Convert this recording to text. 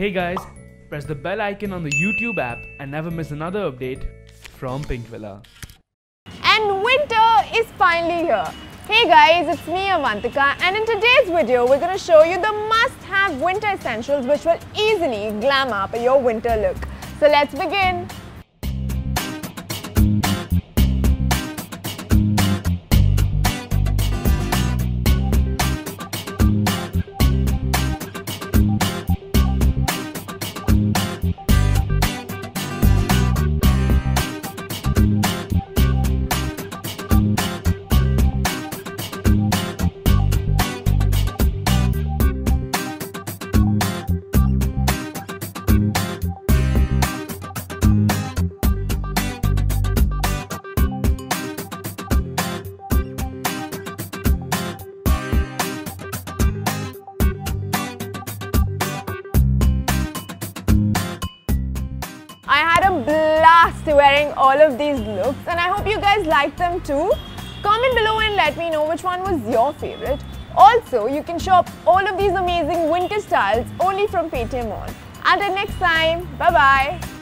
Hey guys, press the bell icon on the YouTube app and never miss another update from Pinkvilla. And winter is finally here. Hey guys, it's me Avantika, and in today's video we're going to show you the must-have winter essentials which will easily glam up your winter look. So let's begin. I had a blast wearing all of these looks and I hope you guys liked them too. Comment below and let me know which one was your favorite. Also, you can shop all of these amazing winter styles only from Paytm Mall. Until next time, bye bye.